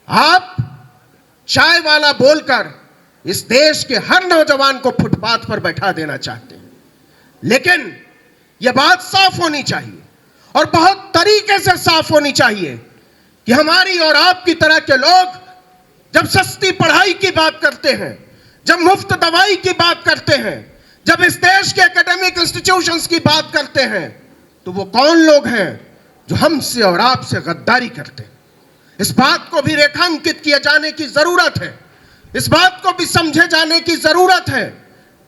आप चाय वाला बोलकर इस देश के हर नौजवान को फुटपाथ पर बैठा देना चाहते हैं, लेकिन यह बात साफ होनी चाहिए और बहुत तरीके से साफ होनी चाहिए कि हमारी और आपकी तरह के लोग जब सस्ती पढ़ाई की बात करते हैं, जब मुफ्त दवाई की बात करते हैं, जब इस देश के एकेडमिक इंस्टीट्यूशंस की बात करते हैं, तो वो कौन लोग हैं जो हमसे और आपसे गद्दारी करते हैं। इस बात को भी रेखांकित किए जाने की जरूरत है, इस बात को भी समझे जाने की जरूरत है।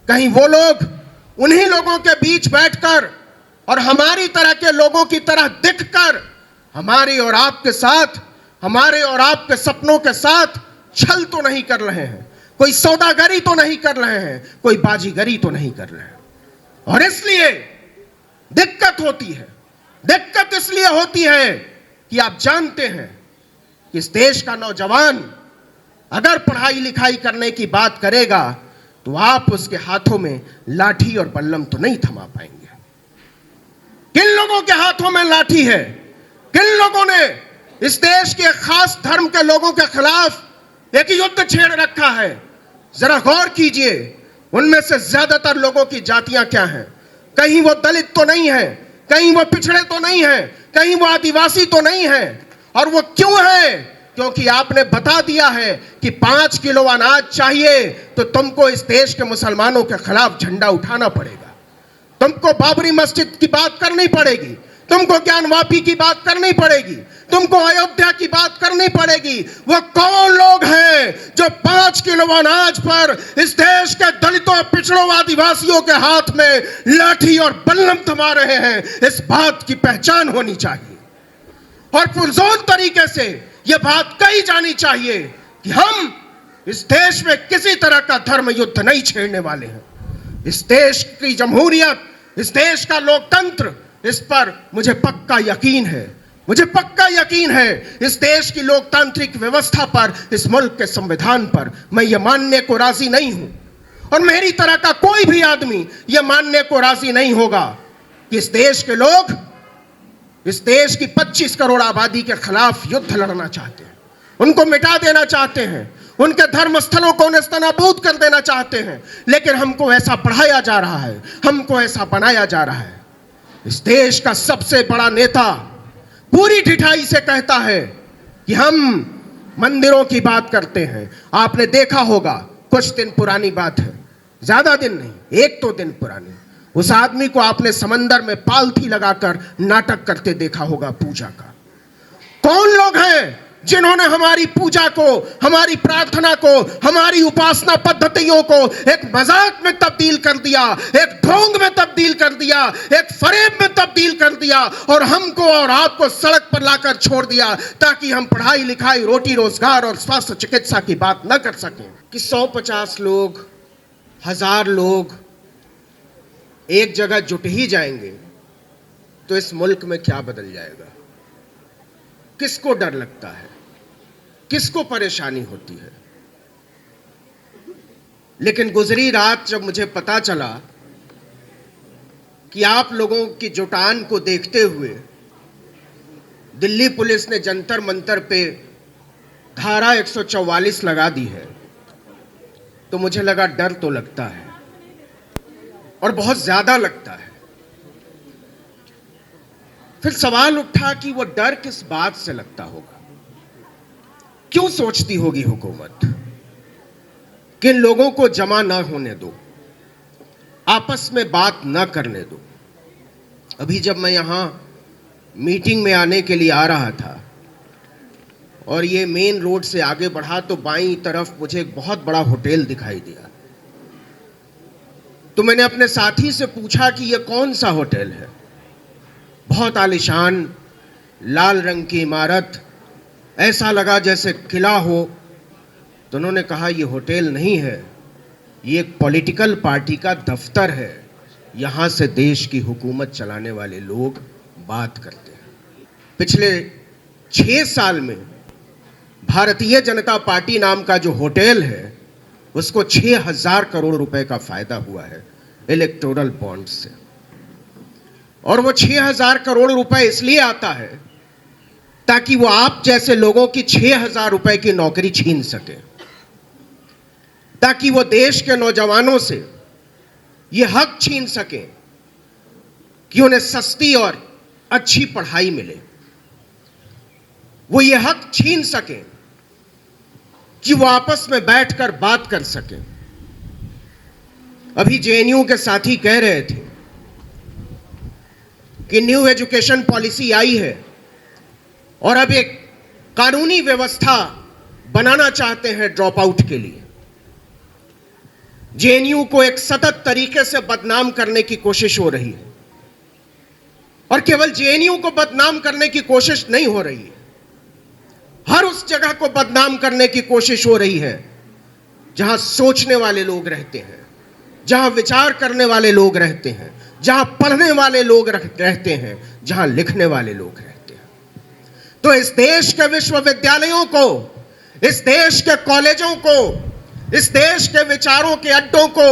कहीं वो लोग उन्हीं लोगों के बीच बैठकर और हमारी तरह के लोगों की तरह दिखकर हमारी और आपके साथ, हमारे और आपके सपनों के साथ छल तो नहीं कर रहे हैं, कोई सौदागरी तो नहीं कर रहे हैं, कोई बाजीगरी तो नहीं कर रहे हैं। और इसलिए दिक्कत होती है। दिक्कत इसलिए होती है कि आप जानते हैं कि इस देश का नौजवान अगर पढ़ाई लिखाई करने की बात करेगा तो आप उसके हाथों में लाठी और बल्लम तो नहीं थमा पाएंगे। किन लोगों के हाथों में लाठी है? किन लोगों ने इस देश के खास धर्म के लोगों के खिलाफ एक युद्ध छेड़ रखा है? जरा गौर कीजिए, उनमें से ज्यादातर लोगों की जातियां क्या हैं? कहीं वो दलित तो नहीं है, कहीं वो पिछड़े तो नहीं है, कहीं वो आदिवासी तो नहीं है। और वो क्यों है? क्योंकि आपने बता दिया है कि 5 किलो अनाज चाहिए तो तुमको इस देश के मुसलमानों के खिलाफ झंडा उठाना पड़ेगा, तुमको बाबरी मस्जिद की बात करनी पड़ेगी, तुमको ज्ञानवापी की बात करनी पड़ेगी, तुमको अयोध्या की बात करनी पड़ेगी। वो कौन लोग हैं जो 5 किलो अनाज पर इस देश के दलितों, पिछड़ों, आदिवासियों के हाथ में लाठी और बल्लम थमा रहे हैं? इस बात की पहचान होनी चाहिए और पुरजोर तरीके से यह बात कही जानी चाहिए कि हम इस देश में किसी तरह का धर्म युद्ध नहीं छेड़ने वाले हैं। इस देश की जमहूरियत, इस देश का लोकतंत्र, इस पर मुझे पक्का यकीन है, मुझे पक्का यकीन है। इस देश की लोकतांत्रिक व्यवस्था पर, इस मुल्क के संविधान पर मैं ये मानने को राजी नहीं हूं और मेरी तरह का कोई भी आदमी यह मानने को राजी नहीं होगा कि इस देश के लोग इस देश की 25 करोड़ आबादी के खिलाफ युद्ध लड़ना चाहते हैं, उनको मिटा देना चाहते हैं, उनके धर्म स्थलों को नेस्तनाबूद कर देना चाहते हैं। लेकिन हमको ऐसा पढ़ाया जा रहा है, हमको ऐसा बनाया जा रहा है। इस देश का सबसे बड़ा नेता पूरी ढिठाई से कहता है कि हम मंदिरों की बात करते हैं। आपने देखा होगा, कुछ दिन पुरानी बात है, ज्यादा दिन नहीं, 1-2 दिन पुरानी, उस आदमी को आपने समंदर में पालथी लगाकर नाटक करते देखा होगा पूजा का। कौन लोग हैं जिन्होंने हमारी पूजा को, हमारी प्रार्थना को, हमारी उपासना पद्धतियों को एक मजाक में तब्दील कर दिया, एक ढोंग में तब्दील कर दिया, एक फरेब में तब्दील कर दिया और हमको और आपको सड़क पर लाकर छोड़ दिया ताकि हम पढ़ाई लिखाई, रोटी रोजगार और स्वास्थ्य चिकित्सा की बात न कर सकें। कि 150 लोग, 1000 लोग एक जगह जुट ही जाएंगे तो इस मुल्क में क्या बदल जाएगा? किसको डर लगता है? किसको परेशानी होती है? लेकिन गुजरी रात जब मुझे पता चला कि आप लोगों की जुटान को देखते हुए दिल्ली पुलिस ने जंतर मंतर पे धारा 144 लगा दी है, तो मुझे लगा डर तो लगता है और बहुत ज्यादा लगता है। फिर सवाल उठा कि वो डर किस बात से लगता होगा? क्यों सोचती होगी हुकूमत कि इन लोगों को जमा ना होने दो, आपस में बात ना करने दो? अभी जब मैं यहां मीटिंग में आने के लिए आ रहा था और ये मेन रोड से आगे बढ़ा तो बाईं तरफ मुझे एक बहुत बड़ा होटल दिखाई दिया। तो मैंने अपने साथी से पूछा कि ये कौन सा होटल है? बहुत आलीशान लाल रंग की इमारत, ऐसा लगा जैसे किला हो। तो उन्होंने कहा ये होटल नहीं है, ये एक पॉलिटिकल पार्टी का दफ्तर है, यहां से देश की हुकूमत चलाने वाले लोग बात करते हैं। पिछले 6 साल में भारतीय जनता पार्टी नाम का जो होटल है उसको 6000 करोड़ रुपए का फायदा हुआ है इलेक्टोरल बॉन्ड से। और वो 6000 करोड़ रुपए इसलिए आता है ताकि वो आप जैसे लोगों की 6,000 रुपए की नौकरी छीन सके, ताकि वो देश के नौजवानों से ये हक छीन सके कि उन्हें सस्ती और अच्छी पढ़ाई मिले। वो ये हक छीन सके कि वो आपस में बैठकर बात कर सके। अभी जेएनयू के साथी कह रहे थे कि न्यू एजुकेशन पॉलिसी आई है और अब एक कानूनी व्यवस्था बनाना चाहते हैं ड्रॉप आउट के लिए। जेएनयू को एक सतत तरीके से बदनाम करने की कोशिश हो रही है, और केवल जेएनयू को बदनाम करने की कोशिश नहीं हो रही है, हर उस जगह को बदनाम करने की कोशिश हो रही है जहां सोचने वाले लोग रहते हैं, जहां विचार करने वाले लोग रहते हैं, जहां पढ़ने वाले लोग रहते हैं, जहां लिखने वाले लोग रहते हैं। तो इस देश के विश्वविद्यालयों को, इस देश के कॉलेजों को, इस देश के विचारों के अड्डों को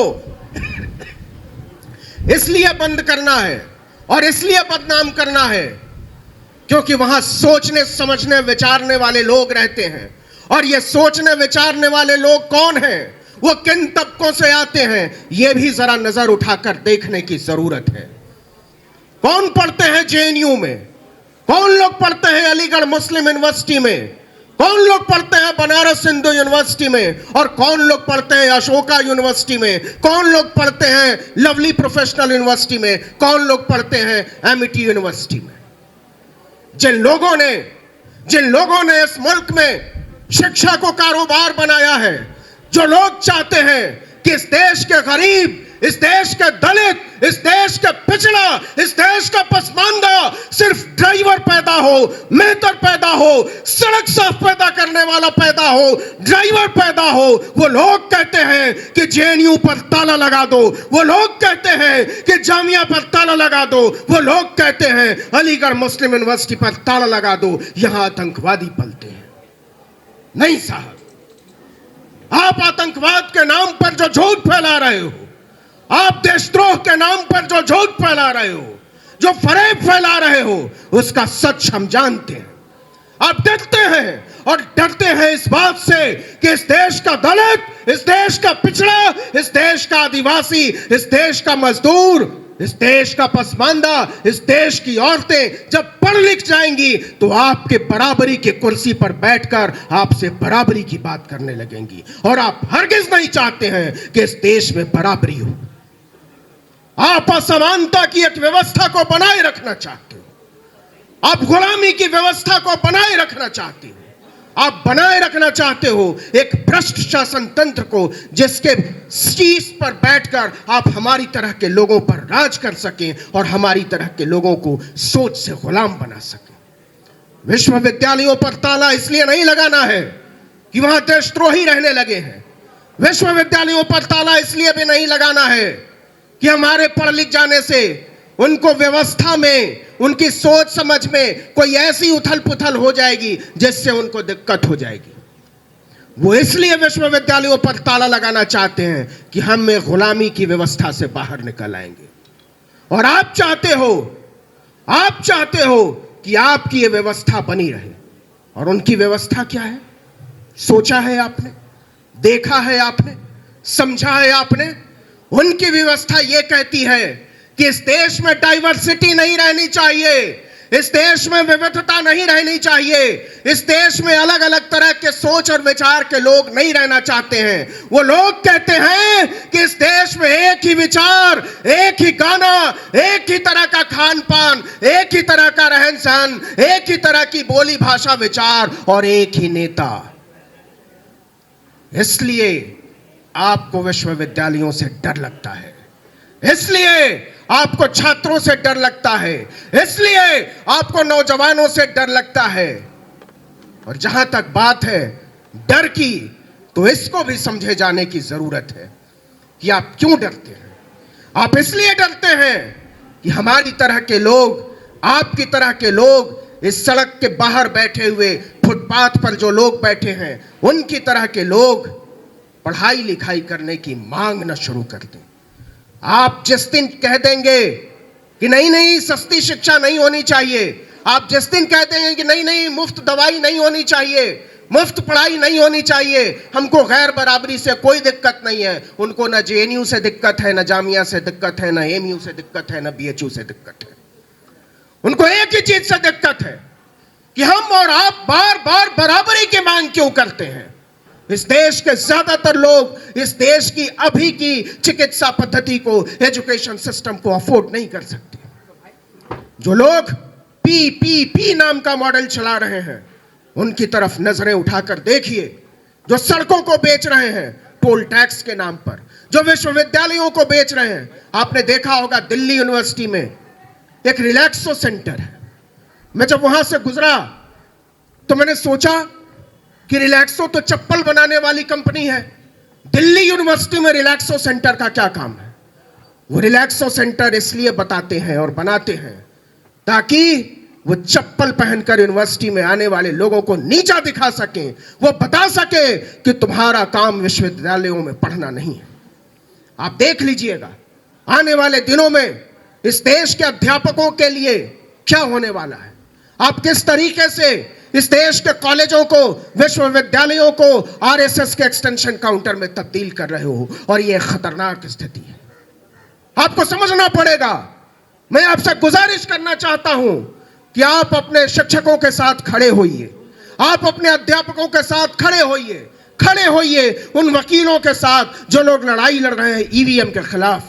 इसलिए बंद करना है और इसलिए बदनाम करना है क्योंकि वहां सोचने समझने विचारने वाले लोग रहते हैं। और ये सोचने विचारने वाले लोग कौन हैं, वो किन तबकों से आते हैं, ये भी जरा नजर उठाकर देखने की जरूरत है। कौन पढ़ते हैं जेएनयू में, कौन लोग पढ़ते हैं अलीगढ़ मुस्लिम यूनिवर्सिटी में, कौन लोग पढ़ते हैं बनारस हिंदू यूनिवर्सिटी में, और कौन लोग पढ़ते हैं अशोका यूनिवर्सिटी में, कौन लोग पढ़ते हैं लवली प्रोफेशनल यूनिवर्सिटी में, कौन लोग पढ़ते हैं एमिटी यूनिवर्सिटी में। जिन लोगों ने इस मुल्क में शिक्षा को कारोबार बनाया है, जो लोग चाहते हैं कि इस देश के गरीब, इस देश के दलित, इस देश के पिछड़ा, इस देश का पसमानदा सिर्फ ड्राइवर पैदा हो, मेहतर पैदा हो, सड़क साफ पैदा करने वाला पैदा हो, ड्राइवर पैदा हो, वो लोग कहते हैं कि जेएनयू पर ताला लगा दो, वो लोग कहते हैं कि जामिया पर ताला लगा दो, वो लोग कहते हैं अलीगढ़ मुस्लिम यूनिवर्सिटी पर ताला लगा दो, यहां आतंकवादी पलते हैं। नहीं साहब, आप आतंकवाद के नाम पर जो झूठ फैला रहे हो, आप देशद्रोह के नाम पर जो झूठ फैला रहे हो, जो फरेब फैला रहे हो, उसका सच हम जानते हैं। आप डरते हैं और डरते हैं इस बात से कि इस देश का दलित, इस देश का पिछड़ा, इस देश का आदिवासी, इस देश का मजदूर, इस देश का पसमानदा, इस देश की औरतें जब पढ़ लिख जाएंगी तो आपके बराबरी की कुर्सी पर बैठकर आपसे बराबरी की बात करने लगेंगी। और आप हरगिज नहीं चाहते हैं कि इस देश में बराबरी हो। आप असमानता की एक व्यवस्था को बनाए रखना चाहते हो, आप गुलामी की व्यवस्था को बनाए रखना चाहते हो, आप बनाए रखना चाहते हो एक भ्रष्ट शासन तंत्र को, जिसके शीश पर बैठकर आप हमारी तरह के लोगों पर राज कर सकें और हमारी तरह के लोगों को सोच से गुलाम बना सकें। विश्वविद्यालयों पर ताला इसलिए नहीं लगाना है कि वहां देशद्रोही रहने लगे हैं। विश्वविद्यालयों पर ताला इसलिए भी नहीं लगाना है कि हमारे पढ़ लिख जाने से उनको व्यवस्था में, उनकी सोच समझ में कोई ऐसी उथल पुथल हो जाएगी जिससे उनको दिक्कत हो जाएगी। वो इसलिए विश्वविद्यालयों पर ताला लगाना चाहते हैं कि हम एक गुलामी की व्यवस्था से बाहर निकल आएंगे। और आप चाहते हो कि आपकी ये व्यवस्था बनी रहे। और उनकी व्यवस्था क्या है, सोचा है आपने, देखा है आपने, समझा है आपने? उनकी व्यवस्था ये कहती है कि इस देश में डाइवर्सिटी नहीं रहनी चाहिए, इस देश में विविधता नहीं रहनी चाहिए, इस देश में अलग अलग तरह के सोच और विचार के लोग नहीं रहना चाहते हैं। वो लोग कहते हैं कि इस देश में एक ही विचार, एक ही गाना, एक ही तरह का खान पान, एक ही तरह का रहन सहन, एक ही तरह की बोली भाषा विचार और एक ही नेता। इसलिए आपको विश्वविद्यालयों से डर लगता है, इसलिए आपको छात्रों से डर लगता है, इसलिए आपको नौजवानों से डर लगता है। और जहां तक बात है डर की, तो इसको भी समझे जाने की जरूरत है कि आप क्यों डरते हैं। आप इसलिए डरते हैं कि हमारी तरह के लोग, आपकी तरह के लोग, इस सड़क के बाहर बैठे हुए, फुटपाथ पर जो लोग बैठे हैं, उनकी तरह के लोग पढ़ाई लिखाई करने की मांग न शुरू कर दें। आप जिस दिन कह देंगे कि नहीं नहीं सस्ती शिक्षा नहीं होनी चाहिए, आप जिस दिन कहते हैं कि नहीं नहीं मुफ्त दवाई नहीं होनी चाहिए, मुफ्त पढ़ाई नहीं होनी चाहिए, हमको गैर बराबरी से कोई दिक्कत नहीं है, उनको ना जेएनयू से दिक्कत है, ना जामिया से दिक्कत है, ना एमयू से दिक्कत है, ना बीएचयू से दिक्कत है। उनको एक ही चीज से दिक्कत है कि हम और आप बार बार बराबरी की मांग क्यों करते हैं। इस देश के ज्यादातर लोग इस देश की अभी की चिकित्सा पद्धति को, एजुकेशन सिस्टम को अफोर्ड नहीं कर सकते। जो लोग पीपीपी नाम का मॉडल चला रहे हैं, उनकी तरफ नजरें उठाकर देखिए। जो सड़कों को बेच रहे हैं टोल टैक्स के नाम पर, जो विश्वविद्यालयों को बेच रहे हैं, आपने देखा होगा दिल्ली यूनिवर्सिटी में एक रिलैक्सो सेंटर है। मैं जब वहां से गुजरा तो मैंने सोचा कि रिलैक्सो तो चप्पल बनाने वाली कंपनी है, दिल्ली यूनिवर्सिटी में रिलैक्सो सेंटर का क्या काम है। वो रिलैक्सो सेंटर इसलिए बताते हैं और बनाते हैं ताकि वो चप्पल पहनकर यूनिवर्सिटी में आने वाले लोगों को नीचा दिखा सके, वो बता सके कि तुम्हारा काम विश्वविद्यालयों में पढ़ना नहीं है। आप देख लीजिएगा आने वाले दिनों में इस देश के अध्यापकों के लिए क्या होने वाला है। आप किस तरीके से इस देश के कॉलेजों को, विश्वविद्यालयों को आरएसएस के एक्सटेंशन काउंटर में तब्दील कर रहे हो, और यह खतरनाक स्थिति है। आपको समझना पड़ेगा। मैं आपसे गुजारिश करना चाहता हूं कि आप अपने शिक्षकों के साथ खड़े होइए, आप अपने अध्यापकों के साथ खड़े होइए, खड़े होइए उन वकीलों के साथ जो लोग लड़ाई लड़ रहे हैं ईवीएम के खिलाफ।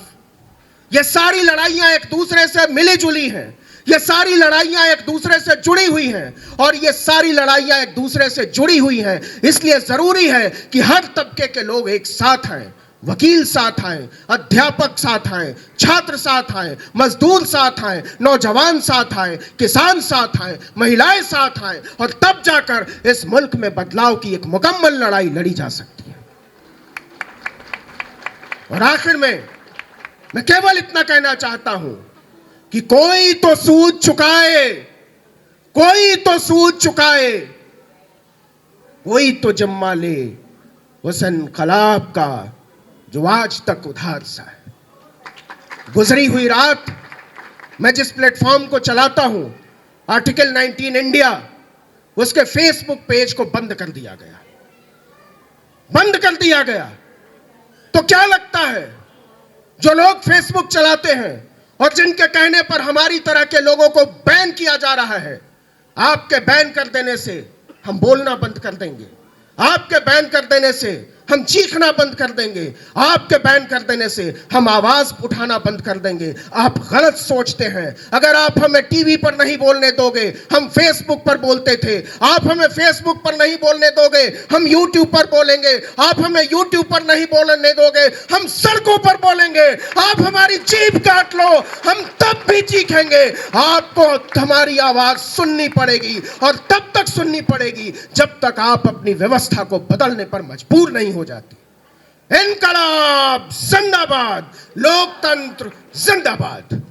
ये सारी लड़ाइयां एक दूसरे से मिली जुली हैं, ये सारी लड़ाइयां एक दूसरे से जुड़ी हुई हैं, और ये सारी लड़ाइयां एक दूसरे से जुड़ी हुई हैं। इसलिए जरूरी है कि हर तबके के लोग एक साथ आए, वकील साथ आए, अध्यापक साथ आए, छात्र साथ आए, मजदूर साथ आए, नौजवान साथ आए, किसान साथ आए, महिलाएं साथ आए, और तब जाकर इस मुल्क में बदलाव की एक मुकम्मल लड़ाई लड़ी जा सकती है। और आखिर में मैं केवल इतना कहना चाहता हूं कि कोई तो सूद चुकाए, कोई तो सूद चुकाए, कोई तो जिम्मा ले उस इनकलाब का जो आज तक उधार सा है। गुजरी हुई रात मैं जिस प्लेटफॉर्म को चलाता हूं, आर्टिकल 19 इंडिया, उसके फेसबुक पेज को बंद कर दिया गया, बंद कर दिया गया। तो क्या लगता है जो लोग फेसबुक चलाते हैं और जिनके कहने पर हमारी तरह के लोगों को बैन किया जा रहा है, आपके बैन कर देने से हम बोलना बंद कर देंगे, आपके बैन कर देने से हम चीखना बंद कर देंगे, आपके बैन कर देने से हम आवाज उठाना बंद कर देंगे। आप गलत सोचते हैं। अगर आप हमें टीवी पर नहीं बोलने दोगे, हम फेसबुक पर बोलते थे। आप हमें फेसबुक पर नहीं बोलने दोगे, हम यूट्यूब पर बोलेंगे। आप हमें यूट्यूब पर नहीं बोलने दोगे, हम सड़कों पर बोलेंगे। आप हमारी जीभ काट लो, हम तब भी चीखेंगे। आपको हमारी आवाज सुननी पड़ेगी, और तब तक सुननी पड़ेगी जब तक आप अपनी व्यवस्था को बदलने पर मजबूर नहीं हो जाती। इनकलाब जिंदाबाद, लोकतंत्र जिंदाबाद।